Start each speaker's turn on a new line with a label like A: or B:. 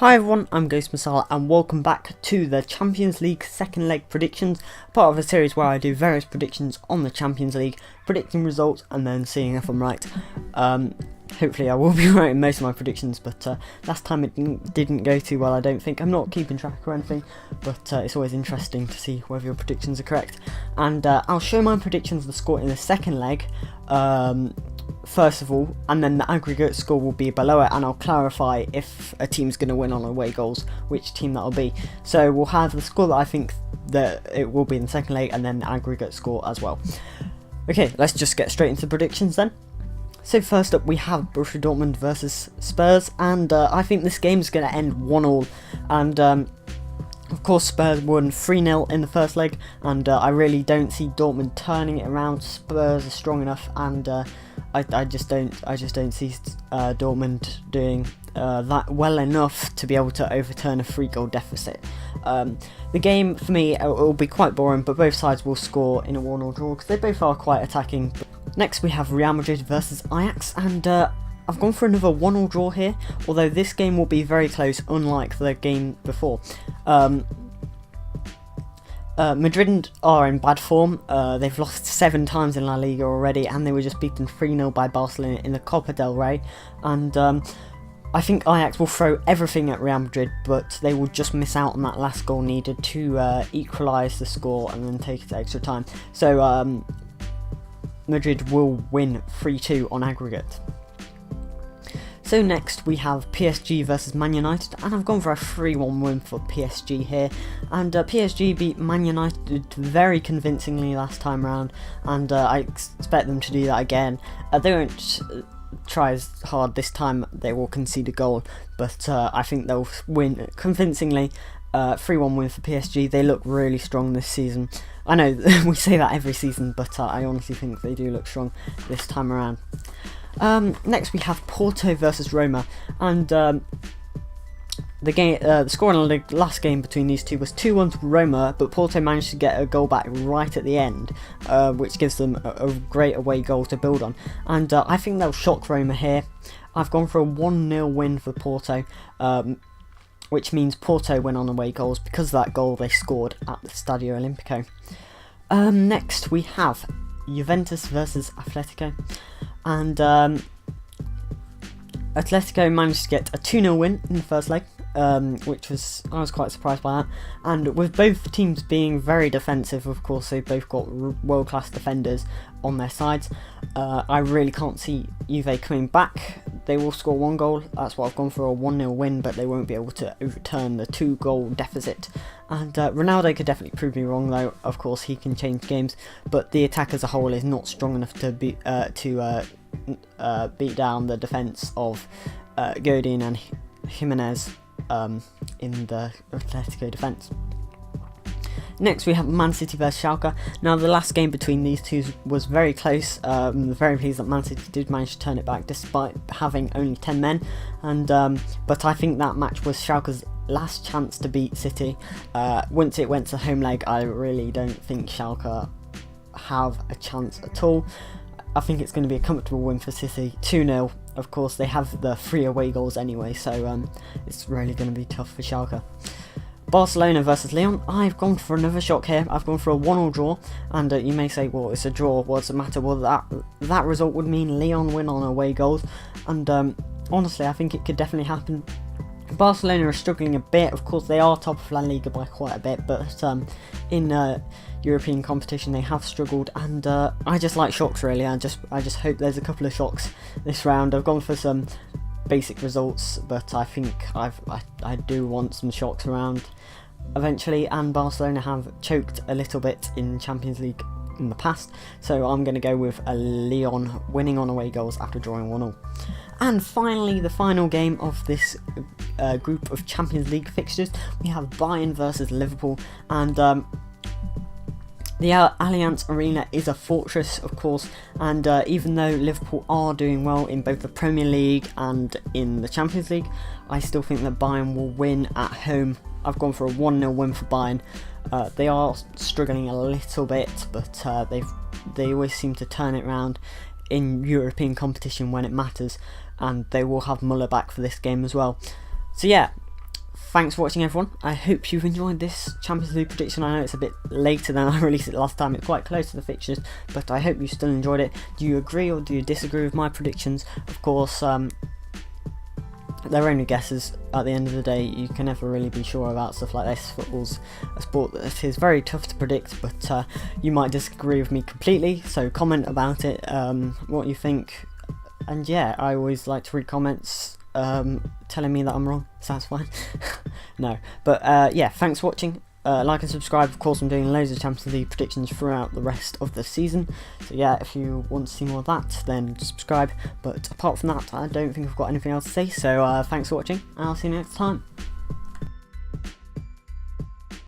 A: Hi everyone, I'm Ghost Masala and welcome back to the Champions League second leg predictions, part of a series where I do various predictions on the Champions League, predicting results and then seeing if I'm right. Hopefully I will be right in most of my predictions, but last time it didn't go too well, I don't think. I'm not keeping track or anything, but it's always interesting to see whether your predictions are correct. And I'll show my predictions of the score in the second leg, first of all, and then the aggregate score will be below it, and I'll clarify if a team's going to win on away goals, which team that'll be. So we'll have the score that I think that it will be in the second leg, and then the aggregate score as well. Okay, let's just get straight into the predictions then. So first up we have Borussia Dortmund versus Spurs, and I think this game is going to end 1-1, and of course Spurs won 3-0 in the first leg, and I really don't see Dortmund turning it around. Spurs are strong enough, and I just don't see Dortmund doing that well enough to be able to overturn a 3-goal deficit. The game for me it will be quite boring, but both sides will score in a 1-1 draw because they both are quite attacking. Next we have Real Madrid versus Ajax, and I've gone for another 1-1 draw here, although this game will be very close, unlike the game before. Madrid are in bad form. They've lost 7 times in La Liga already, and they were just beaten 3-0 by Barcelona in the Copa del Rey. And I think Ajax will throw everything at Real Madrid, but they will just miss out on that last goal needed to equalise the score and then take it to extra time. So Madrid will win 3-2 on aggregate. So next we have PSG versus Man United, and I've gone for a 3-1 win for PSG here, and PSG beat Man United very convincingly last time round, and I expect them to do that again. They won't try as hard this time, they will concede a goal, but I think they'll win convincingly. 3-1 win for PSG. They look really strong this season. I know we say that every season, but I honestly think they do look strong this time around. Next we have Porto versus Roma, and the score in the last game between these two was 2-1 to Roma, but Porto managed to get a goal back right at the end, which gives them a great away goal to build on, and I think they'll shock Roma here. I've gone for a 1-0 win for Porto, which means Porto win on away goals because of that goal they scored at the Stadio Olimpico. Next we have Juventus versus Atletico, and Atletico managed to get a 2-0 win in the first leg, which I was quite surprised by that, and with both teams being very defensive, of course they both got world-class defenders on their sides. I really can't see Juve coming back. They will score 1 goal, that's why I've gone for a 1-0 win, but they won't be able to overturn the 2-goal deficit. And Ronaldo could definitely prove me wrong though. Of course he can change games, but the attack as a whole is not strong enough to beat down the defence of Godin and Jimenez in the Atletico defence. Next we have Man City vs Schalke. Now the last game between these two was very close. Very pleased that Man City did manage to turn it back despite having only 10 men, and but I think that match was Schalke's last chance to beat City. Once it went to home leg, I really don't think Schalke have a chance at all. I think it's going to be a comfortable win for City, 2-0. Of course they have the 3 away goals anyway, so it's really going to be tough for Schalke. Barcelona versus Lyon. I've gone for another shock here. I've gone for a 1-1 draw, and you may say, well, it's a draw, what's the matter? Well, that result would mean Lyon win on away goals, and honestly I think it could definitely happen. Barcelona are struggling a bit. Of course they are top of La Liga by quite a bit, but in European competition they have struggled, and I just like shocks really. I just hope there's a couple of shocks this round. I've gone for some basic results, but I think I do want some shocks around eventually, and Barcelona have choked a little bit in Champions League in the past, so I'm going to go with a Lyon winning on away goals after drawing 1-1. And finally, the final game of this group of Champions League fixtures, we have Bayern versus Liverpool, and the Allianz Arena is a fortress, of course, and even though Liverpool are doing well in both the Premier League and in the Champions League, I still think that Bayern will win at home. I've gone for a 1-0 win for Bayern. They are struggling a little bit, but they always seem to turn it around in European competition when it matters, and they will have Muller back for this game as well. So yeah, thanks for watching, everyone. I hope you've enjoyed this Champions League prediction. I know it's a bit later than I released it last time. It's quite close to the fixtures, but I hope you still enjoyed it. Do you agree or do you disagree with my predictions? Of course, they're only guesses. At the end of the day, you can never really be sure about stuff like this. Football's a sport that is very tough to predict, but you might disagree with me completely, so comment about it, what you think. And yeah, I always like to read comments telling me that I'm wrong, so that's fine. No, but yeah, thanks for watching. Like and subscribe. Of course, I'm doing loads of Champions League predictions throughout the rest of the season, so yeah, if you want to see more of that, then subscribe. But apart from that, I don't think I've got anything else to say, so thanks for watching, and I'll see you next time.